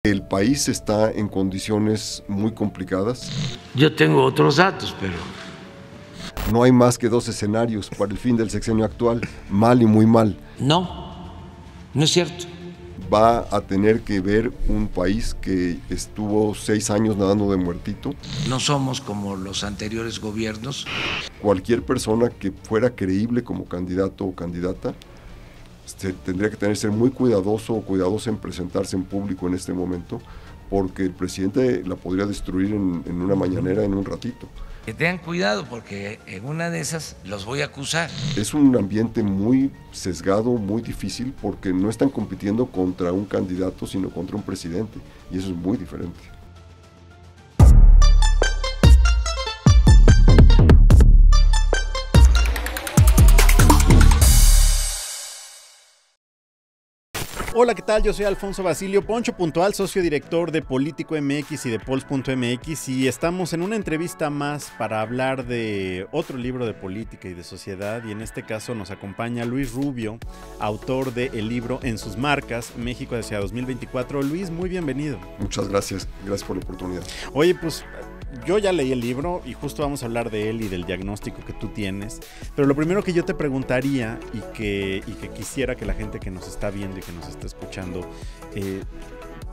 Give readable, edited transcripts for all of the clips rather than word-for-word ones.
El país está en condiciones muy complicadas. Yo tengo otros datos, pero no hay más que dos escenarios para el fin del sexenio actual, mal y muy mal. No es cierto. Va a tener que ver un país que estuvo 6 años nadando de muertito. No somos como los anteriores gobiernos. Cualquier persona que fuera creíble como candidato o candidata tendría que ser muy cuidadoso o cuidadosa en presentarse en público en este momento, porque el presidente la podría destruir en una mañanera en un ratito. Que tengan cuidado, porque en una de esas los voy a acusar. Es un ambiente muy sesgado, muy difícil, porque no están compitiendo contra un candidato, sino contra un presidente, y eso es muy diferente. Hola, ¿qué tal? Yo soy Alfonso Basilio, Poncho Puntual, socio director de Político MX y de Pols.mx, y estamos en una entrevista más para hablar de otro libro de política y de sociedad, y en este caso nos acompaña Luis Rubio, autor del libro En sus marcas, México hacia 2024. Luis, muy bienvenido. Muchas gracias por la oportunidad. Oye, pues yo ya leí el libro y justo vamos a hablar de él y del diagnóstico que tú tienes, pero lo primero que yo te preguntaría y que quisiera que la gente que nos está viendo y que nos está escuchando,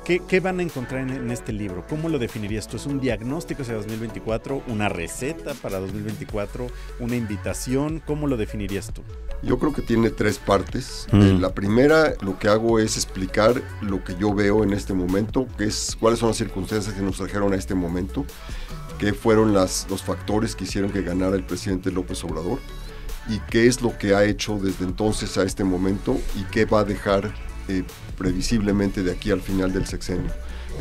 ¿qué van a encontrar en este libro? ¿Cómo lo definirías tú? ¿Es un diagnóstico hacia 2024? ¿Una receta para 2024? ¿Una invitación? ¿Cómo lo definirías tú? Yo creo que tiene 3 partes. La primera, lo que hago es explicar lo que yo veo en este momento, cuáles son las circunstancias que nos trajeron a este momento, qué fueron los factores que hicieron que ganara el presidente López Obrador y qué es lo que ha hecho desde entonces a este momento y qué va a dejar previsiblemente de aquí al final del sexenio.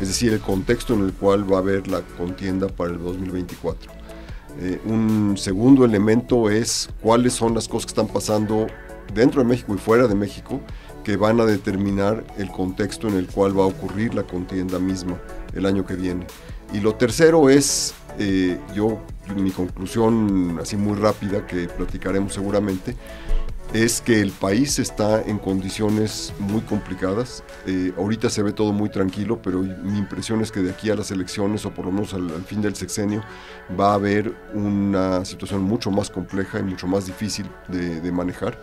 Es decir, el contexto en el cual va a haber la contienda para el 2024. Un segundo elemento es cuáles son las cosas que están pasando dentro de México y fuera de México que van a determinar el contexto en el cual va a ocurrir la contienda misma el año que viene. Y lo tercero es, mi conclusión así muy rápida que platicaremos seguramente, es que el país está en condiciones muy complicadas. Ahorita se ve todo muy tranquilo, pero mi impresión es que de aquí a las elecciones, o por lo menos al fin del sexenio, va a haber una situación mucho más compleja y mucho más difícil de manejar,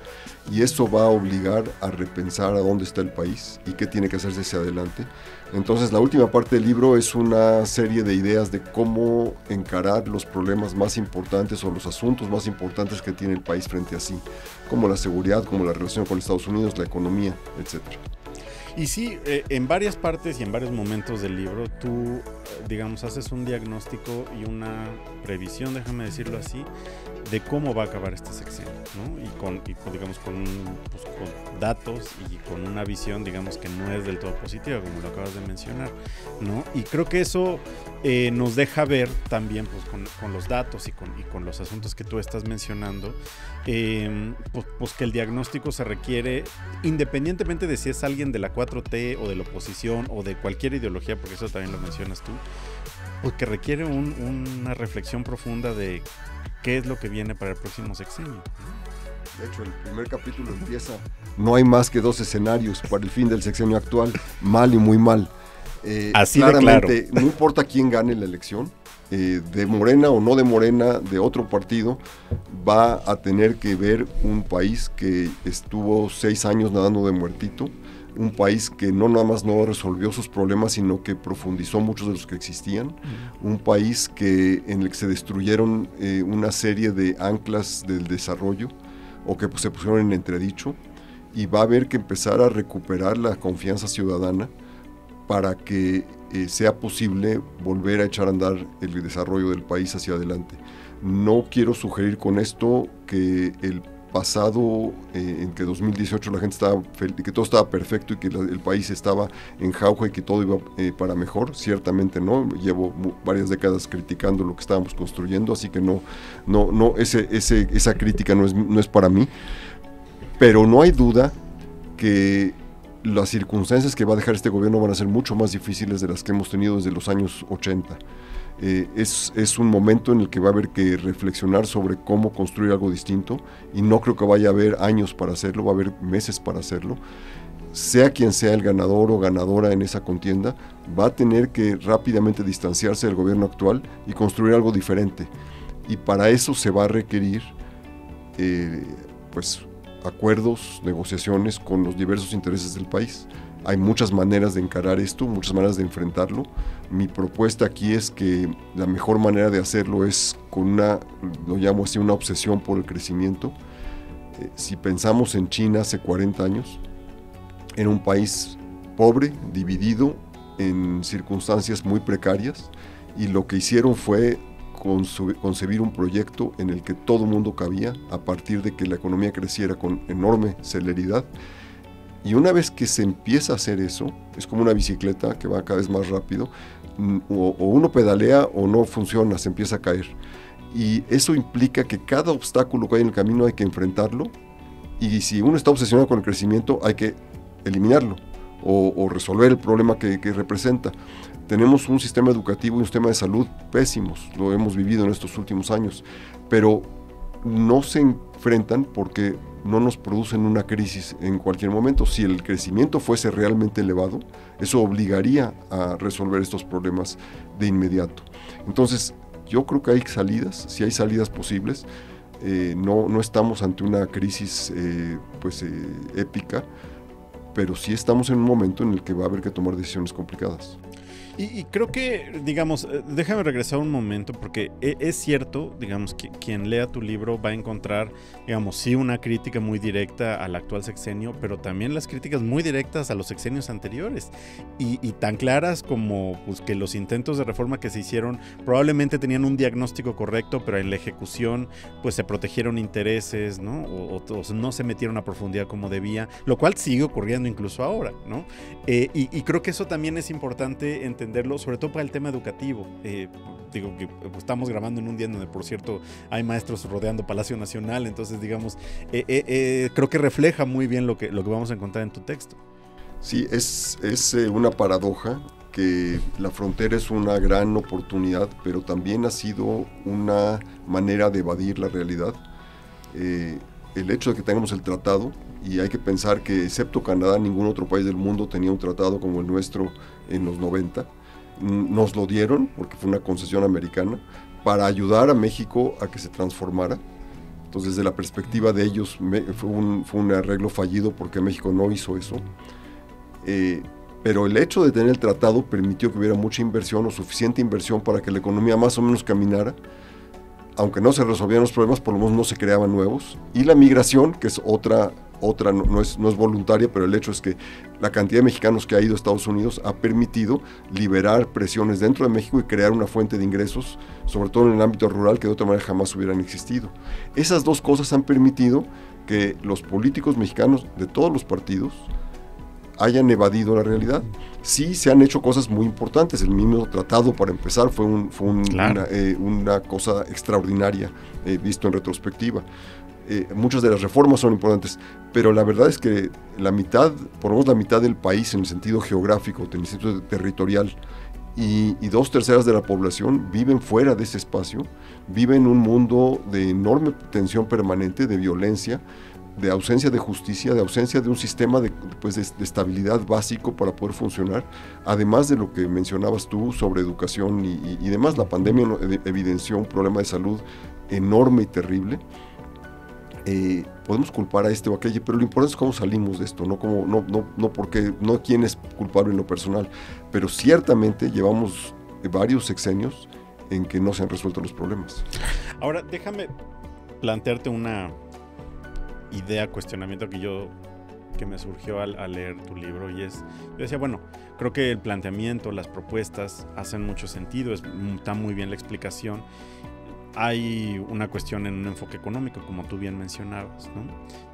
y eso va a obligar a repensar a dónde está el país y qué tiene que hacerse hacia adelante. Entonces, la última parte del libro es una serie de ideas de cómo encarar los problemas más importantes o los asuntos más importantes que tiene el país frente a sí, como la seguridad, como la relación con Estados Unidos, la economía, etc. Y sí, en varias partes y en varios momentos del libro tú, digamos, haces un diagnóstico y una previsión, déjame decirlo así, de cómo va a acabar este sexenio, ¿no? Con datos y con una visión, digamos, que no es del todo positiva, como lo acabas de mencionar, ¿no? Y creo que eso nos deja ver también, pues, con los datos y con los asuntos que tú estás mencionando, pues que el diagnóstico se requiere, independientemente de si es alguien de la 4T o de la oposición o de cualquier ideología, porque eso también lo mencionas tú, pues que requiere una reflexión profunda de qué es lo que viene para el próximo sexenio. De hecho, el primer capítulo empieza: no hay más que 2 escenarios para el fin del sexenio actual, mal y muy mal. Así claramente, de claro. No importa quién gane la elección, de Morena o no de Morena, de otro partido, va a tener que ver un país que estuvo 6 años nadando de muertito, un país que no nada más no resolvió sus problemas, sino que profundizó muchos de los que existían, un país en el que se destruyeron una serie de anclas del desarrollo, o que se pusieron en entredicho, y va a haber que empezar a recuperar la confianza ciudadana para que sea posible volver a echar a andar el desarrollo del país hacia adelante. No quiero sugerir con esto que el pasado, en que 2018 la gente estaba que todo estaba perfecto y que el país estaba en jauja y que todo iba para mejor. Ciertamente no. Llevo varias décadas criticando lo que estábamos construyendo, así que esa crítica no es para mí. Pero no hay duda que las circunstancias que va a dejar este gobierno van a ser mucho más difíciles de las que hemos tenido desde los años 80. Es un momento en el que va a haber que reflexionar sobre cómo construir algo distinto, y no creo que vaya a haber años para hacerlo, va a haber meses para hacerlo. sea quien sea el ganador o ganadora en esa contienda, va a tener que rápidamente distanciarse del gobierno actual y construir algo diferente. Y para eso se va a requerir pues acuerdos, negociaciones con los diversos intereses del país. Hay muchas maneras de encarar esto, muchas maneras de enfrentarlo. Mi propuesta aquí es que la mejor manera de hacerlo es con una, lo llamo así, una obsesión por el crecimiento. Si pensamos en China hace 40 años, era un país pobre, dividido, en circunstancias muy precarias, y lo que hicieron fue concebir un proyecto en el que todo mundo cabía a partir de que la economía creciera con enorme celeridad. Y una vez que se empieza a hacer eso, es como una bicicleta que va cada vez más rápido, o uno pedalea o no funciona, se empieza a caer. Y eso implica que cada obstáculo que hay en el camino hay que enfrentarlo, y si uno está obsesionado con el crecimiento hay que eliminarlo o resolver el problema que representa. Tenemos un sistema educativo y un sistema de salud pésimos, lo hemos vivido en estos últimos años, pero no se enfrentan porque no nos producen una crisis en cualquier momento. Si el crecimiento fuese realmente elevado, eso obligaría a resolver estos problemas de inmediato. Entonces, yo creo que hay salidas, si hay salidas posibles. No estamos ante una crisis épica, pero sí estamos en un momento en el que va a haber que tomar decisiones complicadas. Y creo que, digamos, déjame regresar un momento, porque es cierto, digamos, que quien lea tu libro va a encontrar, digamos, sí, una crítica muy directa al actual sexenio, pero también las críticas muy directas a los sexenios anteriores, y tan claras como pues, que los intentos de reforma que se hicieron probablemente tenían un diagnóstico correcto, pero en la ejecución pues se protegieron intereses, ¿no? O no se metieron a profundidad como debía, lo cual sigue ocurriendo incluso ahora, ¿no? Y creo que eso también es importante entenderlo, sobre todo para el tema educativo. Digo que estamos grabando en un día donde, por cierto, hay maestros rodeando Palacio Nacional, entonces, digamos, creo que refleja muy bien lo que vamos a encontrar en tu texto. Sí, es una paradoja que la frontera es una gran oportunidad, pero también ha sido una manera de evadir la realidad. El hecho de que tengamos el tratado, y hay que pensar que excepto Canadá, ningún otro país del mundo tenía un tratado como el nuestro en los 90. Nos lo dieron, porque fue una concesión americana, para ayudar a México a que se transformara. Entonces, desde la perspectiva de ellos, fue un arreglo fallido porque México no hizo eso. Pero el hecho de tener el tratado permitió que hubiera mucha inversión o suficiente inversión para que la economía más o menos caminara. Aunque no se resolvían los problemas, por lo menos no se creaban nuevos. Y la migración, que es otra no es voluntaria, pero el hecho es que la cantidad de mexicanos que ha ido a Estados Unidos ha permitido liberar presiones dentro de México y crear una fuente de ingresos, sobre todo en el ámbito rural, que de otra manera jamás hubieran existido. Esas dos cosas han permitido que los políticos mexicanos de todos los partidos hayan evadido la realidad. Sí se han hecho cosas muy importantes. El mismo tratado, para empezar, fue claro, una cosa extraordinaria, visto en retrospectiva. Muchas de las reformas son importantes, pero la verdad es que la mitad, por lo menos la mitad del país en el sentido geográfico, en el sentido territorial, y 2/3 de la población viven fuera de ese espacio, viven en un mundo de enorme tensión permanente, de violencia, de ausencia de justicia, de ausencia de un sistema de estabilidad básico para poder funcionar, además de lo que mencionabas tú sobre educación y demás. La pandemia evidenció un problema de salud enorme y terrible. Podemos culpar a este o aquello, pero lo importante es cómo salimos de esto, no quién es culpable en lo personal, pero ciertamente llevamos varios sexenios en que no se han resuelto los problemas. Ahora, déjame plantearte una idea, cuestionamiento que me surgió al leer tu libro, y yo decía, bueno, creo que el planteamiento, las propuestas hacen mucho sentido, está muy bien la explicación. Hay una cuestión en un enfoque económico, como tú bien mencionabas, ¿no?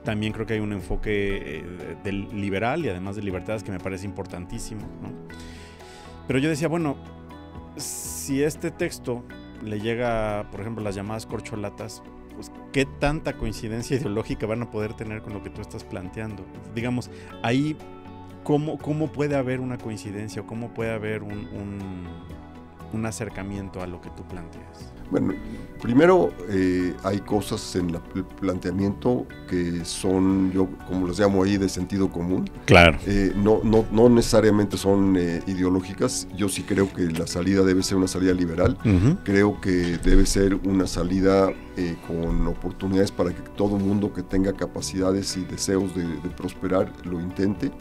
También creo que hay un enfoque liberal y además de libertades que me parece importantísimo, ¿no? Pero yo decía, bueno, si este texto le llega, por ejemplo, las llamadas corcholatas, pues ¿qué tanta coincidencia ideológica van a poder tener con lo que tú estás planteando? Digamos, ahí, ¿cómo puede haber una coincidencia o cómo puede haber un acercamiento a lo que tú planteas? Bueno, primero hay cosas en el planteamiento que son, yo como los llamo ahí, de sentido común. Claro. No necesariamente son ideológicas. Yo sí creo que la salida debe ser una salida liberal. Creo que debe ser una salida con oportunidades para que todo mundo que tenga capacidades y deseos de prosperar lo intente.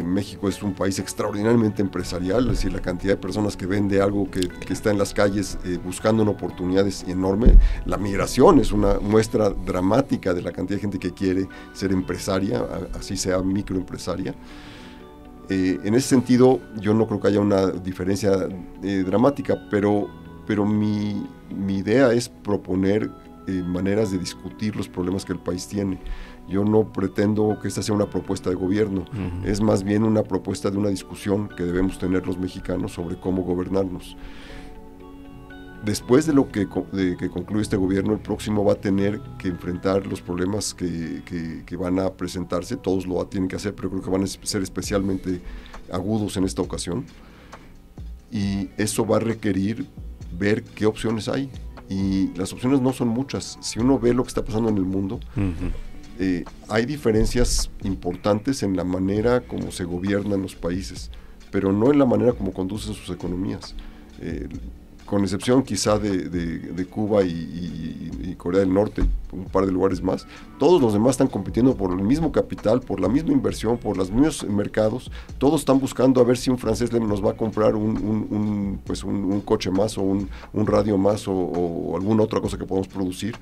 México es un país extraordinariamente empresarial, es decir, la cantidad de personas que vende algo que está en las calles buscando una oportunidad es enorme. La migración es una muestra dramática de la cantidad de gente que quiere ser empresaria, así sea microempresaria. En ese sentido, yo no creo que haya una diferencia dramática, pero mi idea es proponer maneras de discutir los problemas que el país tiene. Yo no pretendo que esta sea una propuesta de gobierno, es más bien una propuesta de una discusión que debemos tener los mexicanos sobre cómo gobernarnos. Después de que concluye este gobierno, el próximo va a tener que enfrentar los problemas que van a presentarse. Todos lo tienen que hacer, pero creo que van a ser especialmente agudos en esta ocasión. Y eso va a requerir ver qué opciones hay. Y las opciones no son muchas. Si uno ve lo que está pasando en el mundo, hay diferencias importantes en la manera como se gobiernan los países, pero no en la manera como conducen sus economías. Con excepción quizá de Cuba y Corea del Norte, un par de lugares más, todos los demás están compitiendo por el mismo capital, por la misma inversión, por los mismos mercados. Todos están buscando a ver si un francés nos va a comprar un coche más o un radio más o alguna otra cosa que podamos producir,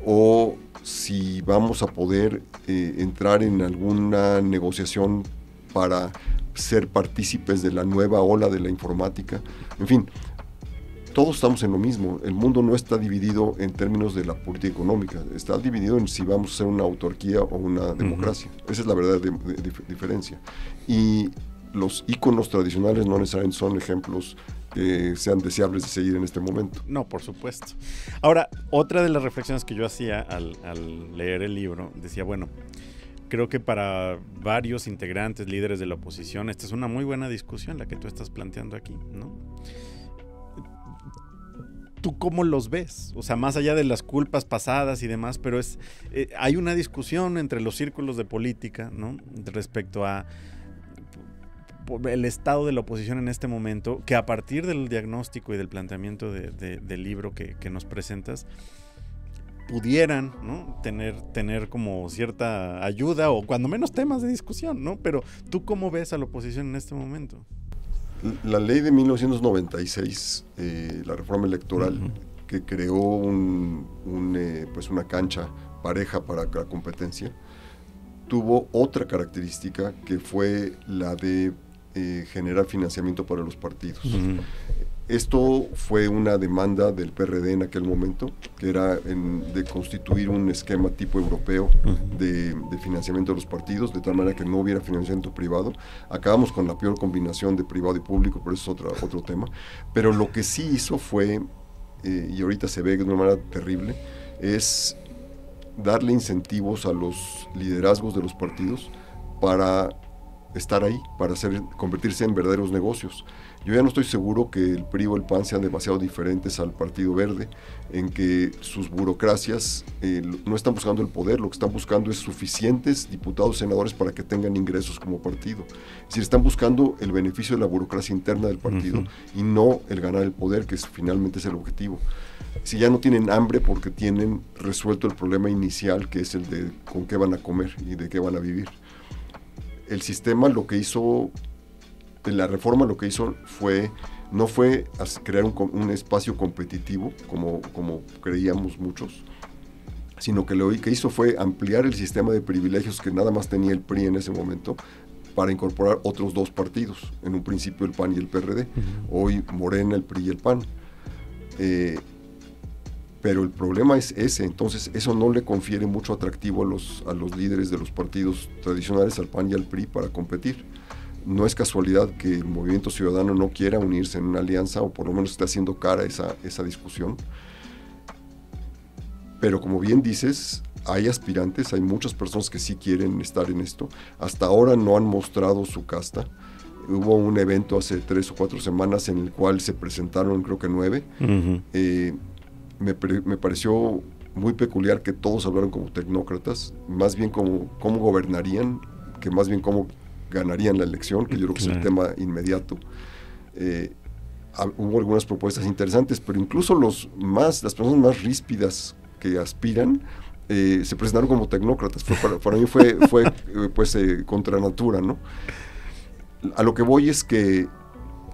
o si vamos a poder entrar en alguna negociación para ser partícipes de la nueva ola de la informática. En fin, todos estamos en lo mismo. El mundo no está dividido en términos de la política económica, está dividido en si vamos a ser una autarquía o una democracia. Esa es la verdadera diferencia. Y los íconos tradicionales no necesariamente son ejemplos que sean deseables de seguir en este momento. No, por supuesto. Ahora, otra de las reflexiones que yo hacía al leer el libro, decía, bueno, creo que para varios integrantes, líderes de la oposición, esta es una muy buena discusión la que tú estás planteando aquí, ¿no? ¿Tú cómo los ves? O sea, más allá de las culpas pasadas y demás, pero hay una discusión entre los círculos de política, ¿no?, respecto a el estado de la oposición en este momento, que a partir del diagnóstico y del planteamiento del libro que nos presentas, pudieran, ¿no?, tener como cierta ayuda o cuando menos temas de discusión, ¿no? Pero ¿tú cómo ves a la oposición en este momento? La ley de 1996, la reforma electoral, que creó una cancha pareja para la competencia, tuvo otra característica que fue la de generar financiamiento para los partidos. Esto fue una demanda del PRD en aquel momento, que era de constituir un esquema tipo europeo de financiamiento de los partidos, de tal manera que no hubiera financiamiento privado. Acabamos con la peor combinación de privado y público, pero eso es otro tema. Pero lo que sí hizo fue, y ahorita se ve de una manera terrible, es darle incentivos a los liderazgos de los partidos para estar ahí, para convertirse en verdaderos negocios. Yo ya no estoy seguro que el PRI o el PAN sean demasiado diferentes al Partido Verde, en que sus burocracias no están buscando el poder, lo que están buscando es suficientes diputados, senadores para que tengan ingresos como partido. Es decir, están buscando el beneficio de la burocracia interna del partido y no el ganar el poder, que finalmente es el objetivo. Si ya no tienen hambre porque tienen resuelto el problema inicial, que es el de con qué van a comer y de qué van a vivir. El sistema lo que hizo, la reforma lo que hizo no fue crear un espacio competitivo como creíamos muchos, sino que lo que hizo fue ampliar el sistema de privilegios que nada más tenía el PRI en ese momento para incorporar otros dos partidos, en un principio el PAN y el PRD, hoy Morena, el PRI y el PAN. Pero el problema es ese, entonces eso no le confiere mucho atractivo a los líderes de los partidos tradicionales, al PAN y al PRI, para competir. No es casualidad que el Movimiento Ciudadano no quiera unirse en una alianza, o por lo menos esté haciendo cara a esa discusión. Pero como bien dices, hay aspirantes, hay muchas personas que sí quieren estar en esto. Hasta ahora no han mostrado su casta. Hubo un evento hace 3 o 4 semanas en el cual se presentaron creo que 9. Me pareció muy peculiar que todos hablaron como tecnócratas, más bien como cómo gobernarían, que más bien cómo ganarían la elección, que yo creo que es el tema inmediato. Hubo algunas propuestas interesantes, pero incluso las personas más ríspidas que aspiran se presentaron como tecnócratas. Para mí fue pues contra natura, ¿no? A lo que voy es que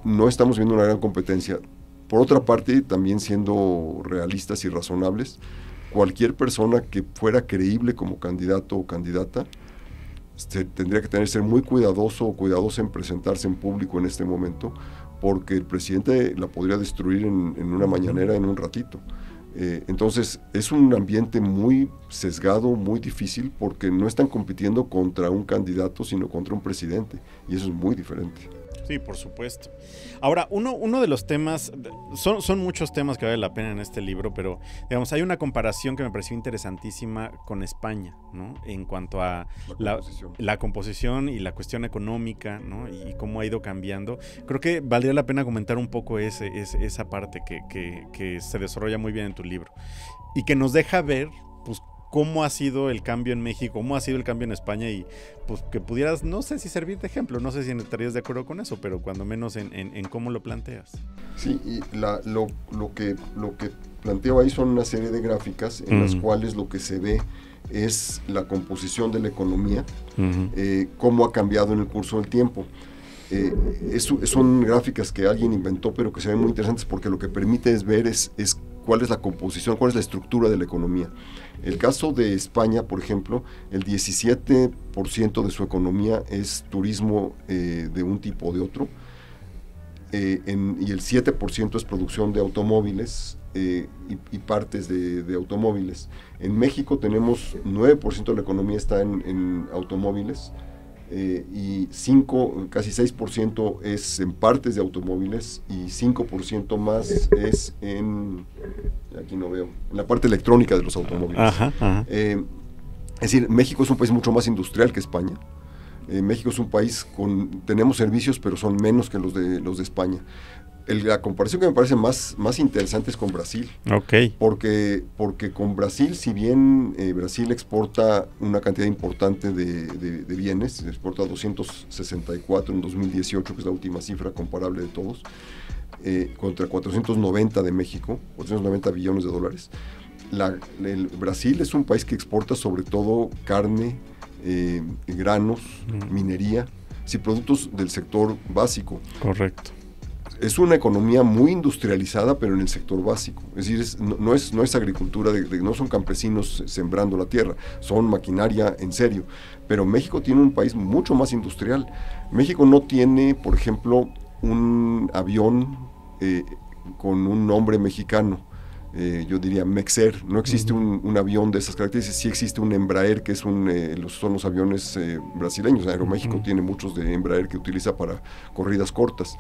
no estamos viendo una gran competencia. Por otra parte, también siendo realistas y razonables, cualquier persona que fuera creíble como candidato o candidata tendría que ser muy cuidadoso o cuidadosa en presentarse en público en este momento, porque el presidente la podría destruir en una mañanera en un ratito. Entonces es un ambiente muy sesgado, muy difícil, porque no están compitiendo contra un candidato, sino contra un presidente, y eso es muy diferente. Sí, por supuesto. Ahora, uno de los temas, son muchos temas que vale la pena en este libro, pero digamos, hay una comparación que me pareció interesantísima con España, ¿no? En cuanto a la composición y la cuestión económica, ¿no? Y cómo ha ido cambiando. Creo que valdría la pena comentar un poco esa parte que se desarrolla muy bien en tu libro y que nos deja ver, pues, cómo ha sido el cambio en México, cómo ha sido el cambio en España, y pues que pudieras, no sé si servir de ejemplo, no sé si estarías de acuerdo con eso, pero cuando menos en cómo lo planteas. Sí, y lo que planteo ahí son una serie de gráficas en las cuales lo que se ve es la composición de la economía, cómo ha cambiado en el curso del tiempo. Son gráficas que alguien inventó, pero que se ven muy interesantes porque lo que permite es ver es cuál es la composición, cuál es la estructura de la economía. El caso de España, por ejemplo, el 17% de su economía es turismo de un tipo o de otro, y el 7% es producción de automóviles y partes de automóviles. En México tenemos 9% de la economía está en automóviles, y casi 6% es en partes de automóviles, y 5% más es aquí no veo, en la parte electrónica de los automóviles. Ajá. Es decir, México es un país mucho más industrial que España. México es un país tenemos servicios, pero son menos que los de España. La comparación que me parece más interesante es con Brasil. Okay. Porque con Brasil, si bien Brasil exporta una cantidad importante de bienes, exporta 264 en 2018, que es la última cifra comparable de todos, contra 490 de México, 490 billones de dólares. Brasil es un país que exporta sobre todo carne, granos, minería, productos del sector básico. Correcto. Es una economía muy industrializada, pero en el sector básico. Es decir, no es agricultura, no son campesinos sembrando la tierra, son maquinaria en serio. Pero México tiene un país mucho más industrial. México no tiene, por ejemplo, un avión con un nombre mexicano. Yo diría Mexer. No existe un avión de esas características. Sí existe un Embraer, que son los aviones brasileños. Aeroméxico tiene muchos de Embraer que utiliza para corridas cortas.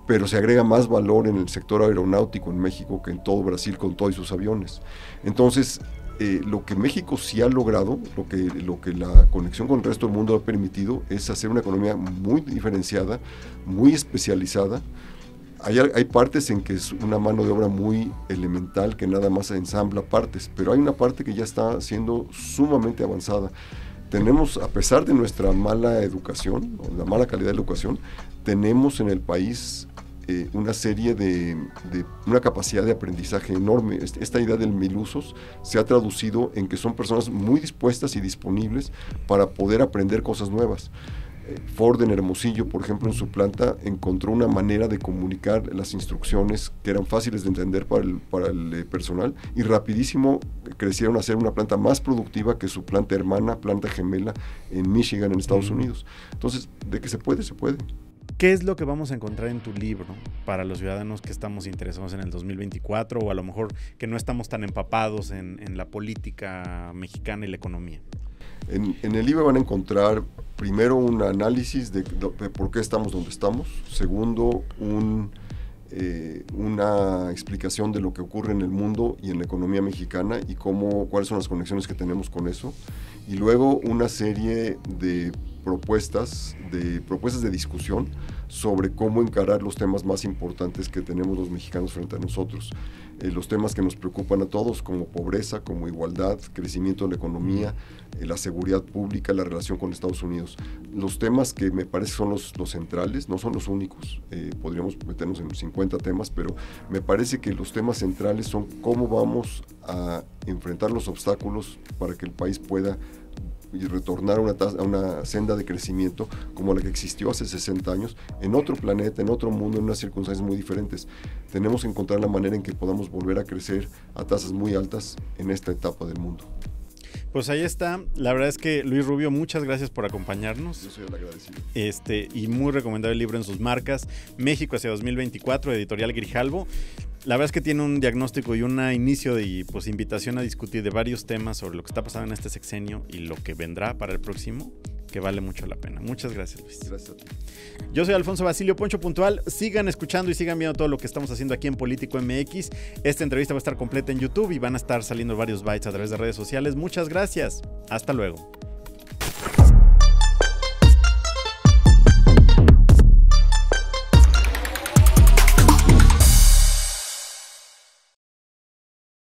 Pero se agrega más valor en el sector aeronáutico en México que en todo Brasil con todos sus aviones. Entonces, lo que México sí ha logrado, lo que la conexión con el resto del mundo ha permitido, es hacer una economía muy diferenciada, muy especializada. Hay partes en que es una mano de obra muy elemental que nada más ensambla partes, pero hay una parte que ya está siendo sumamente avanzada. Tenemos, a pesar de nuestra mala educación, o la mala calidad de la educación, tenemos en el país una serie una capacidad de aprendizaje enorme. Esta idea del mil usos se ha traducido en que son personas muy dispuestas y disponibles para poder aprender cosas nuevas. Ford en Hermosillo, por ejemplo, en su planta encontró una manera de comunicar las instrucciones que eran fáciles de entender para el personal, y rapidísimo crecieron a ser una planta más productiva que su planta hermana, planta gemela en Michigan, en Estados Unidos. Entonces, de que se puede, se puede. ¿Qué es lo que vamos a encontrar en tu libro para los ciudadanos que estamos interesados en el 2024, o a lo mejor que no estamos tan empapados en la política mexicana y la economía? En el libro van a encontrar, primero, un análisis de por qué estamos donde estamos. Segundo, una explicación de lo que ocurre en el mundo y en la economía mexicana y cuáles son las conexiones que tenemos con eso. Y luego una serie de propuestas de discusión sobre cómo encarar los temas más importantes que tenemos los mexicanos frente a nosotros. Los temas que nos preocupan a todos, como pobreza, como igualdad, crecimiento de la economía, la seguridad pública, la relación con Estados Unidos. Los temas que me parece son los centrales, no son los únicos. Podríamos meternos en 50 temas, pero me parece que los temas centrales son cómo vamos a enfrentar los obstáculos para que el país pueda y retornar a una senda de crecimiento como la que existió hace 60 años, en otro planeta, en otro mundo, en unas circunstancias muy diferentes. Tenemos que encontrar la manera en que podamos volver a crecer a tasas muy altas en esta etapa del mundo. Pues ahí está. La verdad es que, Luis Rubio, muchas gracias por acompañarnos. Yo soy el agradecido. Y muy recomendable el libro en sus marcas. México hacia 2024, editorial Grijalvo. La verdad es que tiene un diagnóstico y un inicio y pues invitación a discutir de varios temas sobre lo que está pasando en este sexenio y lo que vendrá para el próximo, que vale mucho la pena. Muchas gracias, Luis. Gracias a ti. Yo soy Alfonso Basilio, Poncho Puntual. Sigan escuchando y sigan viendo todo lo que estamos haciendo aquí en Político MX. Esta entrevista va a estar completa en YouTube y van a estar saliendo varios bytes a través de redes sociales. Muchas gracias. Hasta luego.